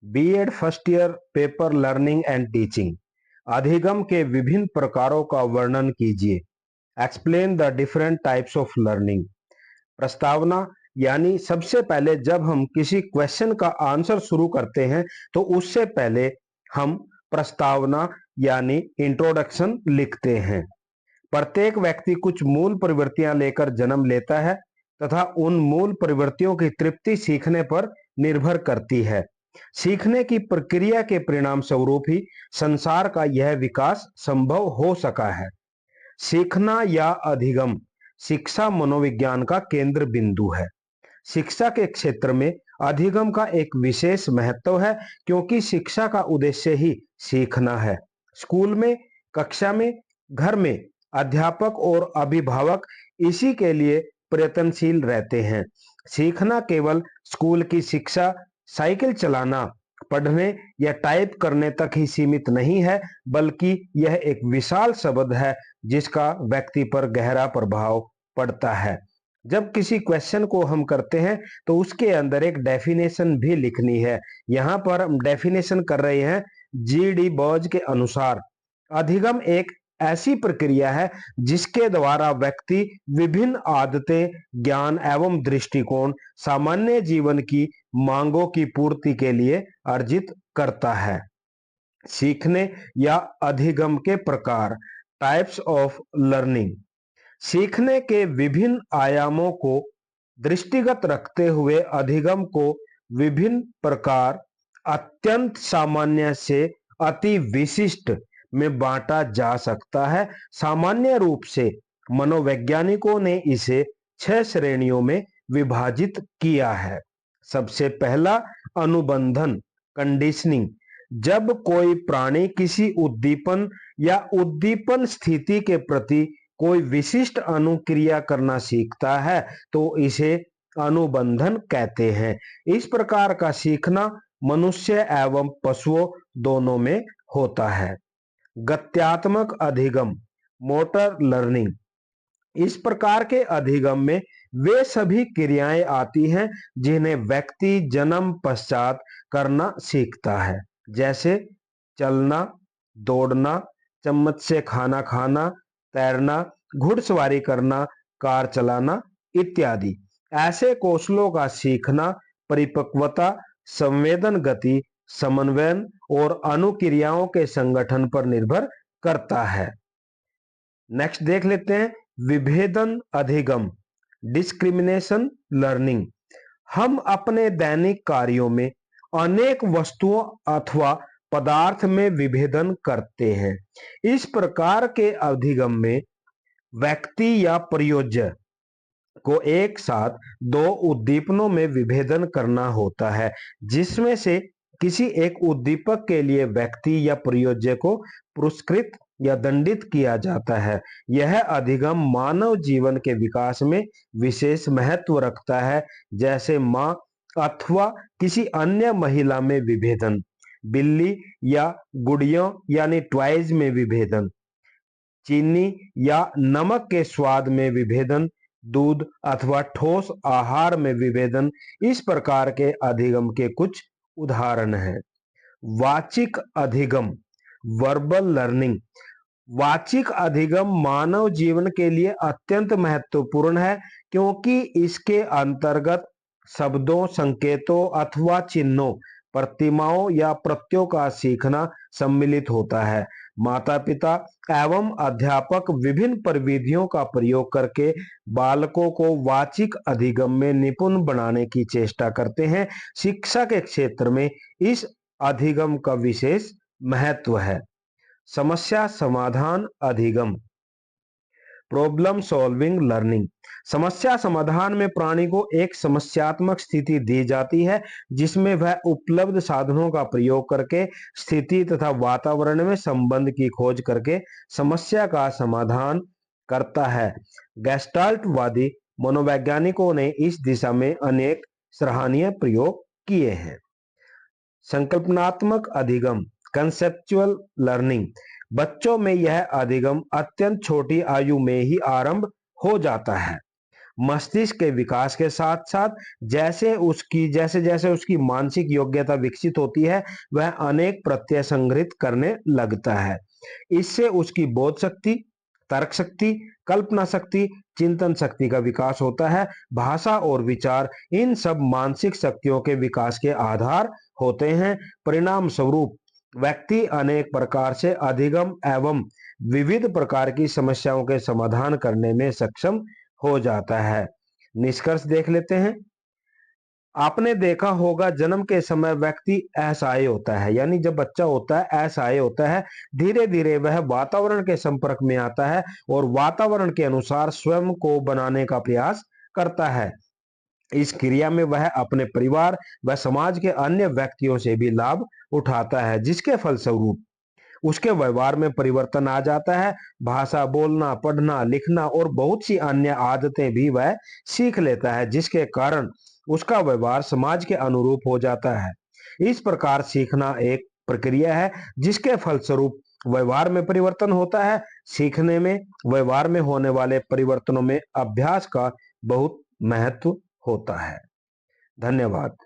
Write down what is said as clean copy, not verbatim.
BEd first year paper learning and teaching. अधिगम के विभिन्न प्रकारों का वर्णन कीजिए। Explain the different types of learning. प्रस्तावना यानी सबसे पहले जब हम किसी क्वेश्चन का आंसर शुरू करते हैं तो उससे पहले हम प्रस्तावना यानी इंट्रोडक्शन लिखते हैं। प्रत्येक व्यक्ति कुछ मूल प्रवृत्तियां लेकर जन्म लेता है तथा उन मूल प्रवृत्तियों की तृप्ति सीखने पर निर्भर करती है। सीखने की प्रक्रिया के परिणाम स्वरूप ही संसार का यह विकास संभव हो सका है। सीखना या अधिगम शिक्षा मनोविज्ञान का केंद्र बिंदु है। शिक्षा के क्षेत्र में अधिगम का एक विशेष महत्व है क्योंकि शिक्षा का उद्देश्य ही सीखना है। स्कूल में, कक्षा में, घर में अध्यापक और अभिभावक इसी के लिए प्रयत्नशील रहते हैं। सीखना केवल स्कूल की शिक्षा, साइकिल चलाना, पढ़ने या टाइप करने तक ही सीमित नहीं है, बल्कि यह एक विशाल शब्द है जिसका व्यक्ति पर गहरा प्रभाव पड़ता है। जब किसी क्वेश्चन को हम करते हैं तो उसके अंदर एक डेफिनेशन भी लिखनी है। यहाँ पर हम डेफिनेशन कर रहे हैं जी.डी. बॉज के अनुसार। अधिगम एक ऐसी प्रक्रिया है जिसके द्वारा व्यक्ति विभिन्न आदतें, ज्ञान एवं दृष्टिकोण सामान्य जीवन की मांगों की पूर्ति के लिए अर्जित करता है। सीखने या अधिगम के प्रकार, टाइप्स ऑफ लर्निंग। सीखने के विभिन्न आयामों को दृष्टिगत रखते हुए अधिगम को विभिन्न प्रकार, अत्यंत सामान्य से अति विशिष्ट में बांटा जा सकता है। सामान्य रूप से मनोवैज्ञानिकों ने इसे 6 श्रेणियों में विभाजित किया है। सबसे पहला, अनुबंधन, कंडीशनिंग। जब कोई प्राणी किसी उद्दीपन या उद्दीपन स्थिति के प्रति कोई विशिष्ट अनुक्रिया करना सीखता है तो इसे अनुबंधन कहते हैं। इस प्रकार का सीखना मनुष्य एवं पशुओं दोनों में होता है। गत्यात्मक अधिगम, मोटर लर्निंग। इस प्रकार के अधिगम में वे सभी क्रियाएं आती हैं जिन्हें व्यक्ति जन्म पश्चात करना सीखता है, जैसे चलना, दौड़ना, चम्मच से खाना खाना, तैरना, घुड़सवारी करना, कार चलाना इत्यादि। ऐसे कौशलों का सीखना परिपक्वता, संवेदन गति, समन्वयन और अनुक्रियाओं के संगठन पर निर्भर करता है। नेक्स्ट देख लेते हैं विभेदन अधिगम, डिस्क्रिमिनेशन लर्निंग। हम अपने दैनिक कार्यों में अनेक वस्तुओं अथवा पदार्थ में विभेदन करते हैं। इस प्रकार के अधिगम में व्यक्ति या प्रयोज्य को एक साथ 2 उद्दीपनों में विभेदन करना होता है, जिसमें से किसी एक उद्दीपक के लिए व्यक्ति या प्रयोज्य को पुरस्कृत या दंडित किया जाता है। यह अधिगम मानव जीवन के विकास में विशेष महत्व रखता है, जैसे मां अथवा किसी अन्य महिला में विभेदन, बिल्ली या गुड़ियों यानी टॉयज में विभेदन, चीनी या नमक के स्वाद में विभेदन, दूध अथवा ठोस आहार में विभेदन। इस प्रकार के अधिगम के कुछ उदाहरण हैं। वाचिक अधिगम, वर्बल लर्निंग। वाचिक अधिगम मानव जीवन के लिए अत्यंत महत्वपूर्ण है क्योंकि इसके अंतर्गत शब्दों, संकेतों अथवा चिन्हों, प्रतिमाओं या प्रत्ययों का सीखना सम्मिलित होता है। माता-पिता एवं अध्यापक विभिन्न प्रविधियों का प्रयोग करके बालकों को वाचिक अधिगम में निपुण बनाने की चेष्टा करते हैं। शिक्षा के क्षेत्र में इस अधिगम का विशेष महत्व है। समस्या समाधान अधिगम, प्रॉब्लम सॉल्विंग लर्निंग। समस्या समाधान में प्राणी को एक समस्यात्मक स्थिति दी जाती है जिसमें वह उपलब्ध साधनों का प्रयोग करके स्थिति तथा वातावरण में संबंध की खोज करके समस्या का समाधान करता है। गेस्टाल्टवादी मनोवैज्ञानिकों ने इस दिशा में अनेक सराहनीय प्रयोग किए हैं। संकल्पनात्मक अधिगम, कंसेप्चुअल लर्निंग। बच्चों में यह अधिगम अत्यंत छोटी आयु में ही आरंभ हो जाता है। मस्तिष्क के विकास के साथ साथ जैसे जैसे उसकी मानसिक योग्यता विकसित होती है, वह अनेक प्रत्यय संग्रहित करने लगता है। इससे उसकी बोध शक्ति, तर्क शक्ति, कल्पना शक्ति, चिंतन शक्ति का विकास होता है। भाषा और विचार इन सब मानसिक शक्तियों के विकास के आधार होते हैं। परिणाम स्वरूप व्यक्ति अनेक प्रकार से अधिगम एवं विविध प्रकार की समस्याओं के समाधान करने में सक्षम हो जाता है। निष्कर्ष देख लेते हैं। आपने देखा होगा जन्म के समय व्यक्ति असहाय होता है, यानी जब बच्चा होता है असहाय होता है। धीरे धीरे वह वातावरण के संपर्क में आता है और वातावरण के अनुसार स्वयं को बनाने का प्रयास करता है। इस क्रिया में वह अपने परिवार व समाज के अन्य व्यक्तियों से भी लाभ उठाता है, जिसके फलस्वरूप उसके व्यवहार में परिवर्तन आ जाता है। भाषा बोलना, पढ़ना, लिखना और बहुत सी अन्य आदतें भी वह सीख लेता है, जिसके कारण उसका व्यवहार समाज के अनुरूप हो जाता है। इस प्रकार सीखना एक प्रक्रिया है जिसके फलस्वरूप व्यवहार में परिवर्तन होता है। सीखने में, व्यवहार में होने वाले परिवर्तनों में अभ्यास का बहुत महत्व होता है। धन्यवाद।